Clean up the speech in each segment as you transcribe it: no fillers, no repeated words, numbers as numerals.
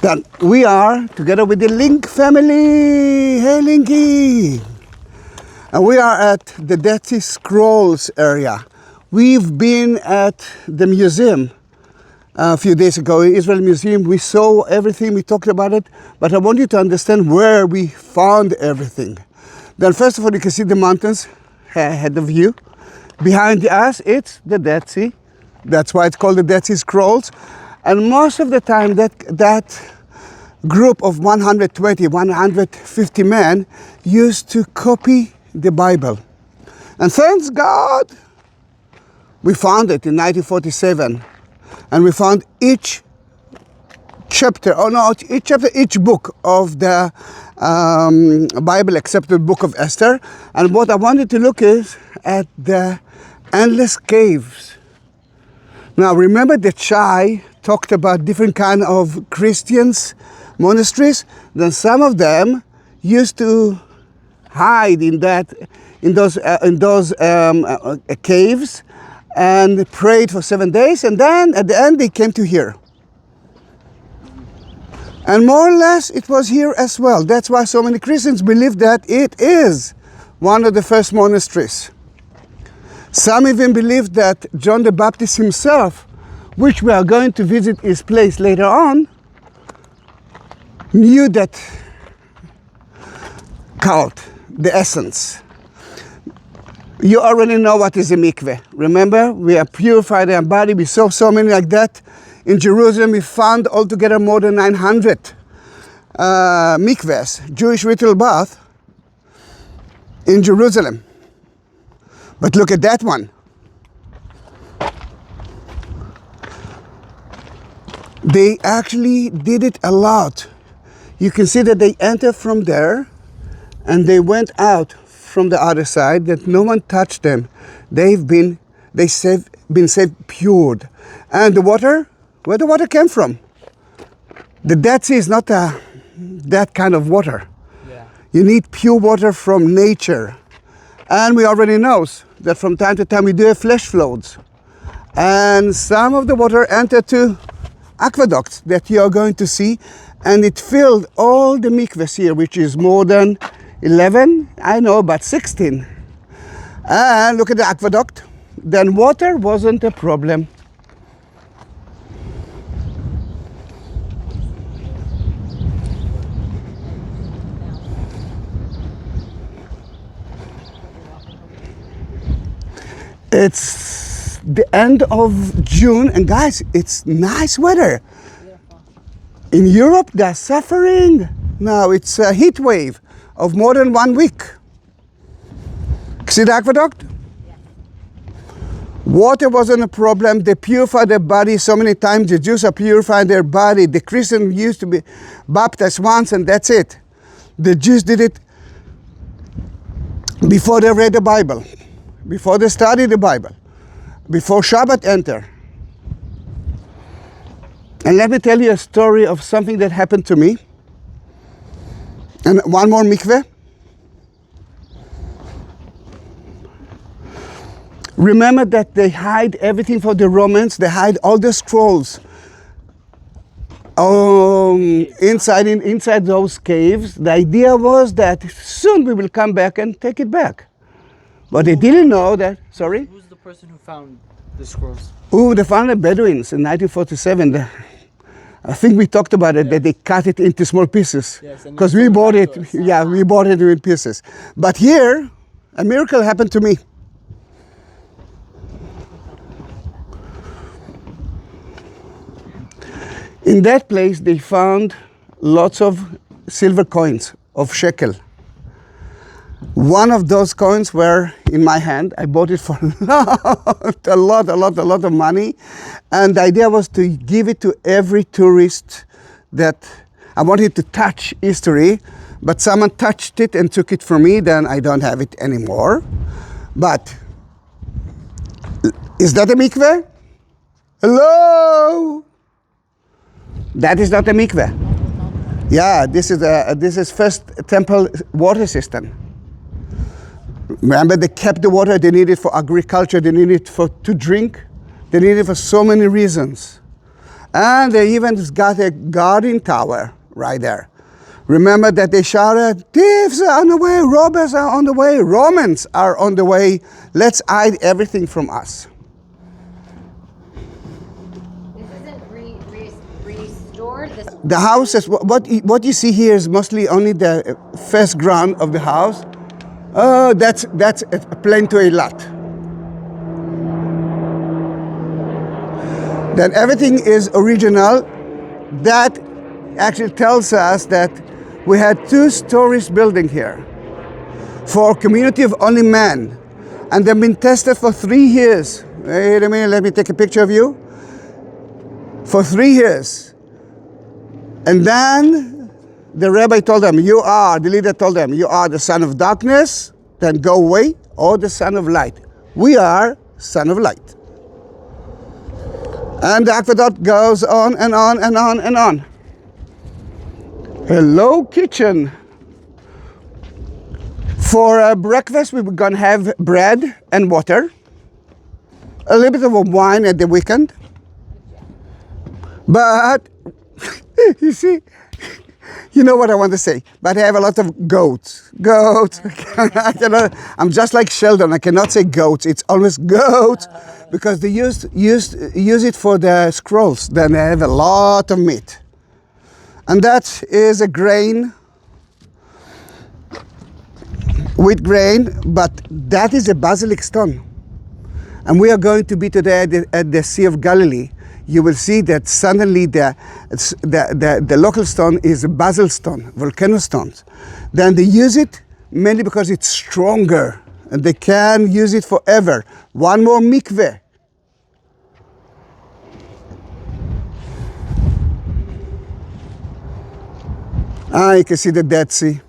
Then we are together with the Link family. Hey, Linky! And we are at the Dead Sea Scrolls area. We've been at the museum a few days ago, Israel Museum. We saw everything, we talked about it, but I want you to understand where we found everything. Then first of all, you can see the mountains ahead of you. Behind us, it's the Dead Sea. That's why it's called the Dead Sea Scrolls. And most of the time, that group of 120, 150 men used to copy the Bible. And thanks God, we found it in 1947. And we found each chapter, each book of the Bible except the book of Esther. And what I wanted to look is at the endless caves. Now remember that Shai talked about different kind of Christians monasteries. Then some of them used to hide in those caves and prayed for 7 days, and then at the end they came to here. And more or less it was here as well. That's why so many Christians believe that it is one of the first monasteries. Some even believe that John the Baptist himself, which we are going to visit his place later on, knew that cult, the essence. You already know what is a mikveh. Remember, we are purified our body. We saw so many like that. In Jerusalem, we found altogether more than 900 mikvehs, Jewish ritual bath in Jerusalem. But look at that one. They actually did it a lot. You can see that they entered from there and they went out from the other side, that no one touched them. They've been saved pured. And the water, where the water came from? The Dead Sea is not that kind of water. Yeah. You need pure water from nature. And we already know that from time to time we do have flash floods. And some of the water entered to aqueducts that you are going to see, and it filled all the mikvahs here, which is more than 11, I know, but 16. And look at the aqueduct. Then water wasn't a problem. It's the end of June, and guys, it's nice weather. In Europe, they're suffering. Now it's a heat wave of more than 1 week. See the aqueduct? Water wasn't a problem. They purified their body so many times. The Jews are purifying their body. The Christians used to be baptized once and that's it. The Jews did it before they read the Bible, before they studied the Bible, before Shabbat enter. And let me tell you a story of something that happened to me. And one more mikveh. Remember that they hide everything for the Romans. They hide all the scrolls inside those caves. The idea was that soon we will come back and take it back. But they didn't know that. Sorry? Who's the person who found the scrolls? Oh, they found the Bedouins in 1947. I think we talked about it, that they cut it into small pieces. Because we bought it, we bought it in pieces. But here, a miracle happened to me. In that place, they found lots of silver coins of shekel. One of those coins were in my hand. I bought it for a lot of money. And the idea was to give it to every tourist that I wanted to touch history, but someone touched it and took it from me, then I don't have it anymore. But is that a mikveh? Hello? That is not a mikveh. Yeah, this is first temple water system. Remember, they kept the water. They need it for agriculture. They need it to drink. They need it for so many reasons. And they even got a guarding tower right there. Remember that they shouted, thieves are on the way, robbers are on the way, Romans are on the way. Let's hide everything from us. This isn't restored. The houses, what you see here is mostly only the first ground of the house. Oh, that's a plain to a lot. Then everything is original. That actually tells us that we had 2 stories building here for a community of only men, and they've been tested for 3 years. Wait a minute, let me take a picture of you. For 3 years. And then the rabbi told them, the leader told them, you are the son of darkness, then go away, or the son of light. We are son of light. And the aqueduct goes on and on and on and on. Hello, kitchen. For breakfast, we were going to have bread and water, a little bit of a wine at the weekend. But, you see, you know what I want to say, but I have a lot of goats. Goats. I'm just like Sheldon, I cannot say goats, it's always goats, because they use it for the scrolls. Then they have a lot of meat. And that is a grain, wheat grain, but that is a basilic stone. And we are going to be today at the Sea of Galilee. You will see that suddenly the local stone is a basalt stone, volcano stones. Then they use it mainly because it's stronger and they can use it forever. One more mikveh. You can see the Dead Sea.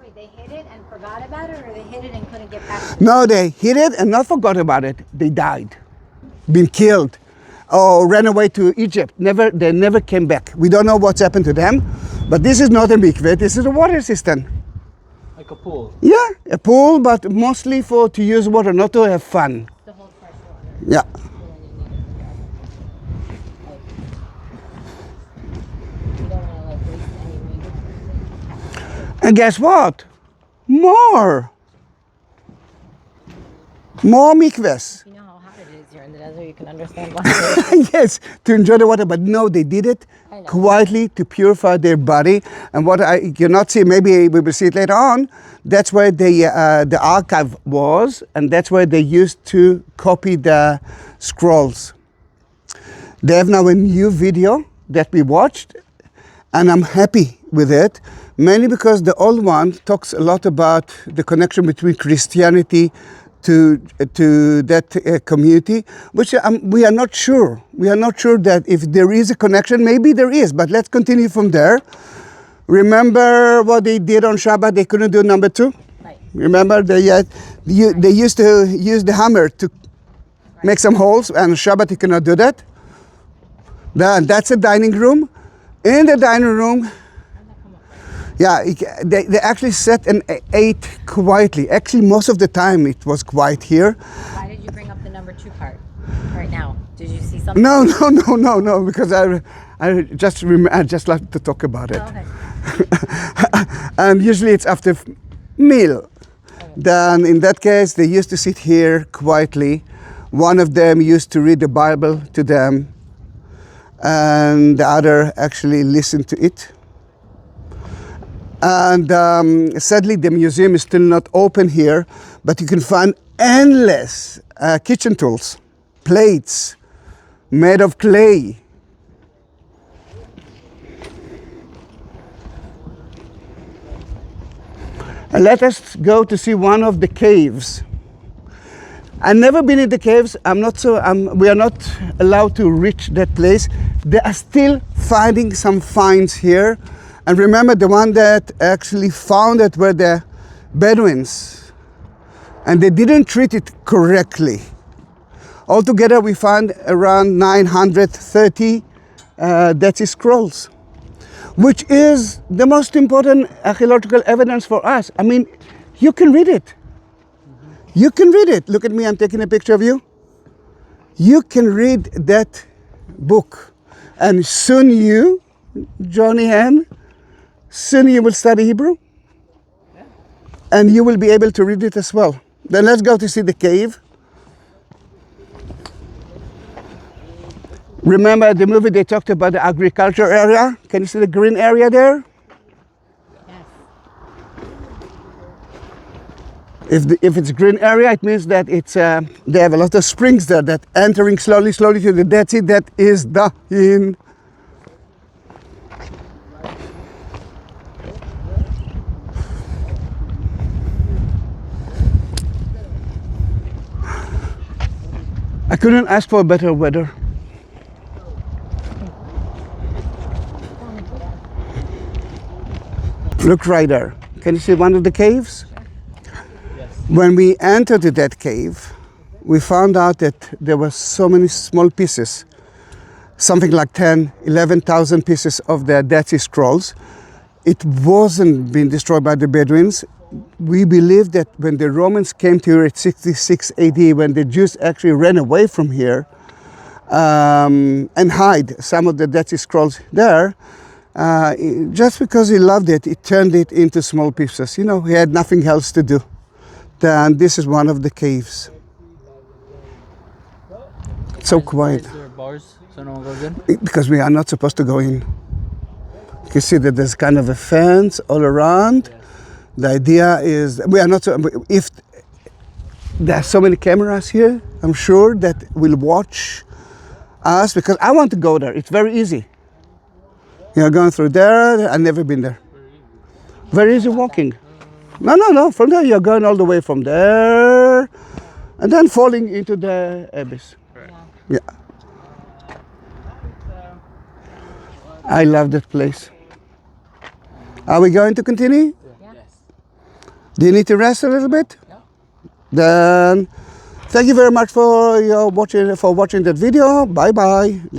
Wait, they hid it and forgot about it, or they hid it and couldn't get past it? No, they hid it and not forgot about it. They died, been killed, or ran away to Egypt. They never came back. We don't know what's happened to them, but this is not a mikveh, this is a water system. Like a pool. Yeah, a pool, but mostly to use water, not to have fun. To hold fresh water. Yeah. You don't want to like waste any rain. And guess what? More mikvahs. You know how hot it is here in the desert, you can understand why. Yes, to enjoy the water, but no, they did it quietly to purify their body. And what I cannot see, maybe we will see it later on, that's where the archive was, and that's where they used to copy the scrolls. They have now a new video that we watched, and I'm happy with it, mainly because the old one talks a lot about the connection between Christianity to that community, which we are not sure. We are not sure that if there is a connection, maybe there is, but let's continue from there. Remember what they did on Shabbat? They couldn't do number 2? Right. Remember they used to use the hammer to make some holes, and on Shabbat you cannot do that. That's a dining room. In the dining room, yeah, they actually sat and ate quietly. Actually, most of the time it was quiet here. Why did you bring up the number 2 part right now? Did you see something? No, because I just like to talk about it. Oh, okay. And usually it's after meal. Okay. Then in that case, they used to sit here quietly. One of them used to read the Bible to them, and the other actually listened to it. And sadly, the museum is still not open here, but you can find endless kitchen tools, plates made of clay. And let us go to see one of the caves. I've never been in the caves. We are not allowed to reach that place. They are still finding some finds here. And remember, the one that actually found it were the Bedouins. And they didn't treat it correctly. Altogether, we found around 930 Dead Sea Scrolls, which is the most important archaeological evidence for us. I mean, you can read it. You can read it. Look at me, I'm taking a picture of you. You can read that book. And soon you, Johnny Hen, soon you will study Hebrew. And you will be able to read it as well. Then let's go to see the cave. Remember the movie they talked about the agriculture area? Can you see the green area there? Yes. If it's green area, it means that it's they have a lot of springs there that entering slowly to the Dead Sea. That is Zahi. I couldn't ask for better weather. Look right there. Can you see one of the caves? Yes. When we entered that cave, we found out that there were so many small pieces, something like 10, 11,000 pieces of the Dead Sea Scrolls. It wasn't being destroyed by the Bedouins. We believe that when the Romans came to here at 66 AD, when the Jews actually ran away from here and hid some of the Dead Sea Scrolls there, just because he loved it, he turned it into small pieces. You know, he had nothing else to do. Then this is one of the caves. It's so quiet. Is there bars so no one goes in? Because we are not supposed to go in. You see that there's kind of a fence all around. Yes. The idea is we are not. If there are so many cameras here, I'm sure that will watch us because I want to go there. It's very easy. You're going through there. I've never been there. Very easy walking. No. From there you're going all the way from there, and then falling into the abyss. Yeah. I love that place. Are we going to continue? Yeah. Yes. Do you need to rest a little bit? Yeah. Then thank you very much for watching that video. Bye bye.